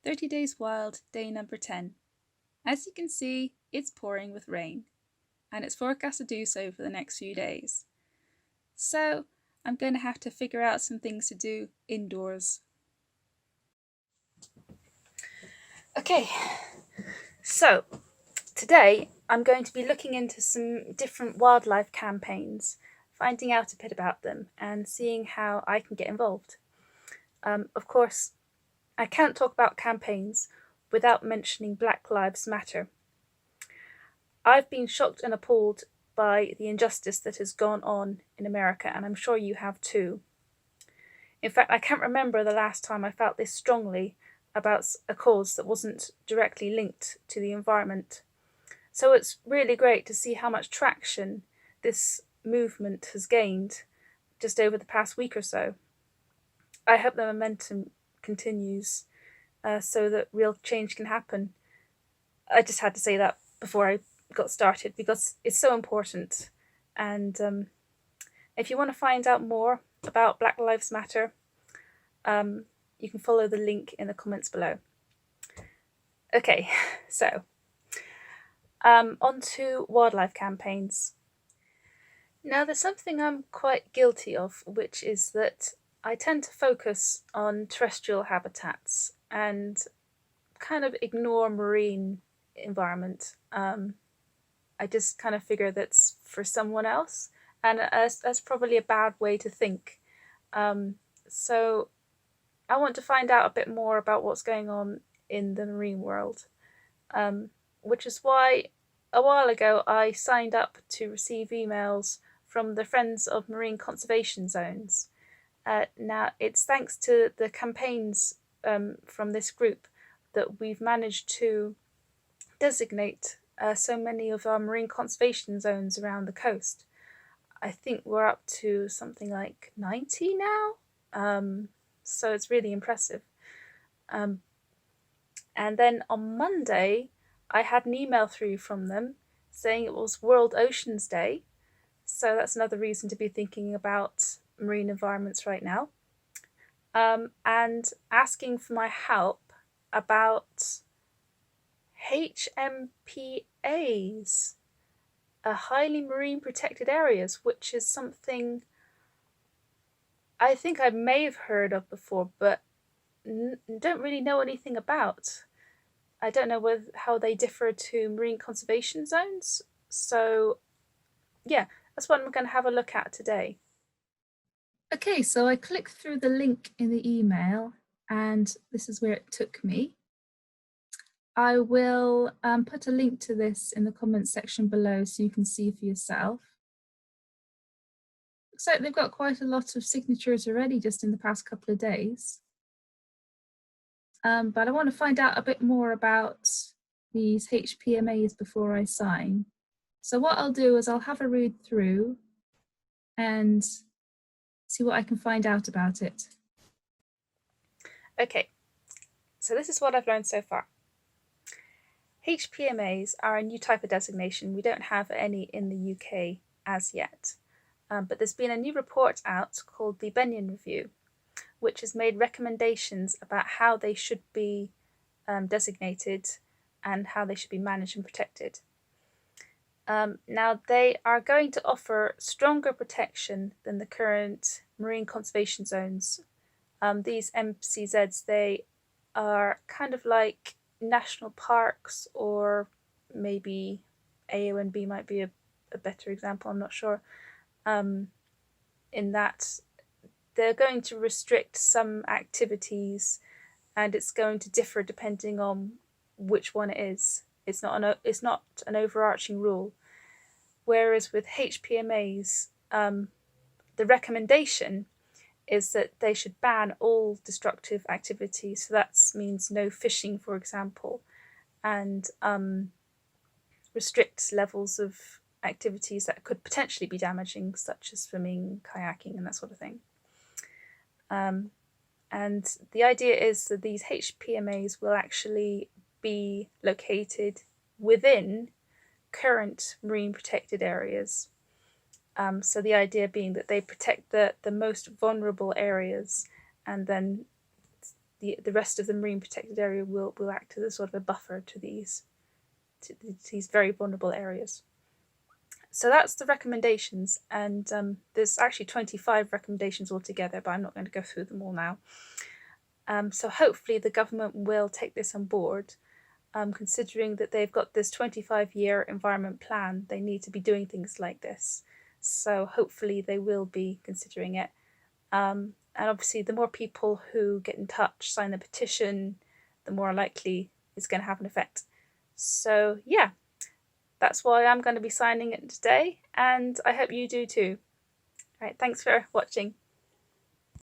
30 Days Wild, day number 10. As you can see, it's pouring with rain, and it's forecast to do so for the next few days. So I'm going to have to figure out some things to do indoors. Okay, so today I'm going to be looking into some different wildlife campaigns, finding out a bit about them and seeing how I can get involved. Of course, I can't talk about campaigns without mentioning Black Lives Matter. I've been shocked and appalled by the injustice that has gone on in America, and I'm sure you have too. In fact, I can't remember the last time I felt this strongly about a cause that wasn't directly linked to the environment. So it's really great to see how much traction this movement has gained just over the past week or so. I hope the momentum continues so that real change can happen. I just had to say that before I got started because it's so important. And if you want to find out more about Black Lives Matter, you can follow the link in the comments below. Okay, so on to wildlife campaigns. Now, there's something I'm quite guilty of, which is that I tend to focus on terrestrial habitats and kind of ignore marine environment. I just kind of figure that's for someone else, and that's probably a bad way to think. So I want to find out a bit more about what's going on in the marine world, which is why a while ago I signed up to receive emails from the Friends of Marine Conservation Zones. Now, it's thanks to the campaigns from this group that we've managed to designate so many of our marine conservation zones around the coast. I think we're up to something like 90 now, so it's really impressive. And then on Monday, I had an email through from them saying it was World Oceans Day, so that's another reason to be thinking about marine environments right now, and asking for my help about HMPAs, highly marine protected areas, which is something I think I may have heard of before, but don't really know anything about. I don't know how they differ to marine conservation zones, so yeah, that's what I'm going to have a look at today. Okay, so I clicked through the link in the email and this is where it took me. I will put a link to this in the comments section below so you can see for yourself. Looks like they've got quite a lot of signatures already just in the past couple of days. But I want to find out a bit more about these HPMAs before I sign. So what I'll do is I'll have a read through and see what I can find out about it. Okay, so this is what I've learned so far. HPMAs are a new type of designation. We don't have any in the UK as yet, but there's been a new report out called the Benyon Review, which has made recommendations about how they should be designated and how they should be managed and protected. Now, they are going to offer stronger protection than the current marine conservation zones. These MCZs, they are kind of like national parks, or maybe AONB might be a better example, I'm not sure, in that they're going to restrict some activities and it's going to differ depending on which one it is. It's not an overarching rule. Whereas with HPMAs, the recommendation is that they should ban all destructive activities. So that means no fishing, for example, and restrict levels of activities that could potentially be damaging, such as swimming, kayaking, and that sort of thing. And the idea is that these HPMAs will actually be located within current marine protected areas. So the idea being that they protect the most vulnerable areas and then the rest of the marine protected area will act as a sort of a buffer to these very vulnerable areas. So that's the recommendations, and there's actually 25 recommendations altogether, but I'm not going to go through them all now. So hopefully the government will take this on board. Considering that they've got this 25-year environment plan, they need to be doing things like this. So hopefully they will be considering it. And obviously the more people who get in touch, sign the petition, the more likely it's going to have an effect. So yeah, that's why I'm going to be signing it today, and I hope you do too. All right, thanks for watching.